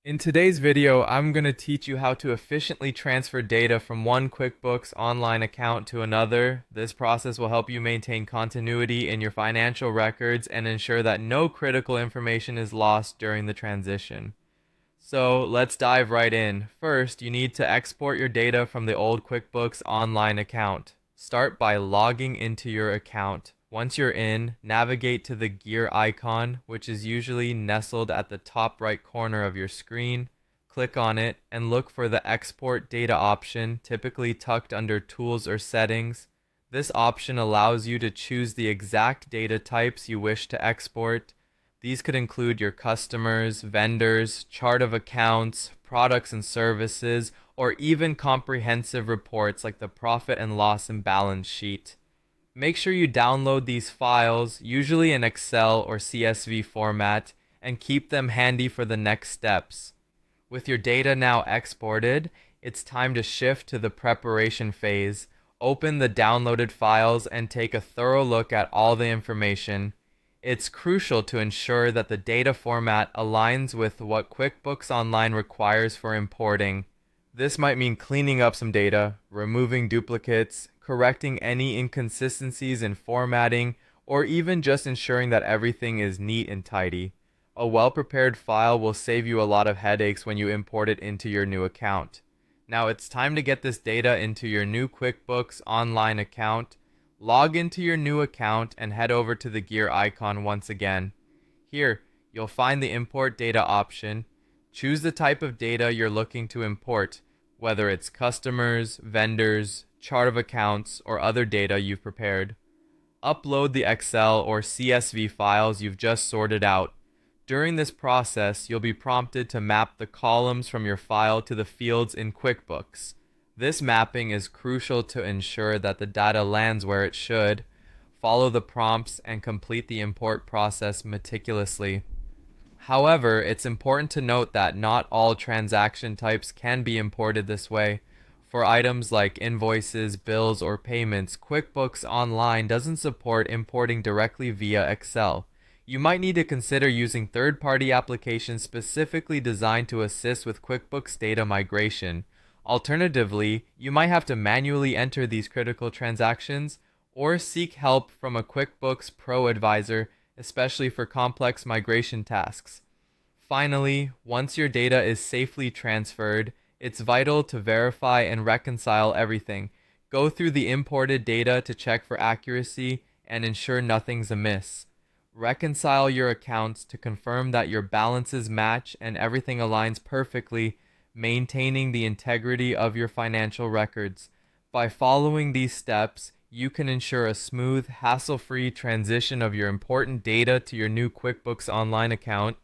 In today's video, I'm going to teach you how to efficiently transfer data from one QuickBooks Online account to another. This process will help you maintain continuity in your financial records and ensure that no critical information is lost during the transition. So let's dive right in. First, you need to export your data from the old QuickBooks Online account. Start by logging into your account. Once you're in, navigate to the gear icon, which is usually nestled at the top right corner of your screen. Click on it and look for the Export Data option, typically tucked under Tools or Settings. This option allows you to choose the exact data types you wish to export. These could include your customers, vendors, chart of accounts, products and services, or even comprehensive reports like the profit and loss and balance sheet. Make sure you download these files, usually in Excel or CSV format, and keep them handy for the next steps. With your data now exported, it's time to shift to the preparation phase. Open the downloaded files and take a thorough look at all the information. It's crucial to ensure that the data format aligns with what QuickBooks Online requires for importing. This might mean cleaning up some data, removing duplicates, correcting any inconsistencies in formatting, or even just ensuring that everything is neat and tidy. A well-prepared file will save you a lot of headaches when you import it into your new account. Now it's time to get this data into your new QuickBooks Online account. Log into your new account and head over to the gear icon once again. Here, you'll find the Import Data option. Choose the type of data you're looking to import, whether it's customers, vendors, chart of accounts, or other data you've prepared. Upload the Excel or CSV files you've just sorted out. During this process, you'll be prompted to map the columns from your file to the fields in QuickBooks. This mapping is crucial to ensure that the data lands where it should. Follow the prompts and complete the import process meticulously. However, it's important to note that not all transaction types can be imported this way. For items like invoices, bills, or payments, QuickBooks Online doesn't support importing directly via Excel. You might need to consider using third-party applications specifically designed to assist with QuickBooks data migration. Alternatively, you might have to manually enter these critical transactions or seek help from a QuickBooks Pro advisor, especially for complex migration tasks. Finally, once your data is safely transferred, it's vital to verify and reconcile everything. Go through the imported data to check for accuracy and ensure nothing's amiss. Reconcile your accounts to confirm that your balances match and everything aligns perfectly, maintaining the integrity of your financial records. By following these steps, you can ensure a smooth, hassle-free transition of your important data to your new QuickBooks Online account.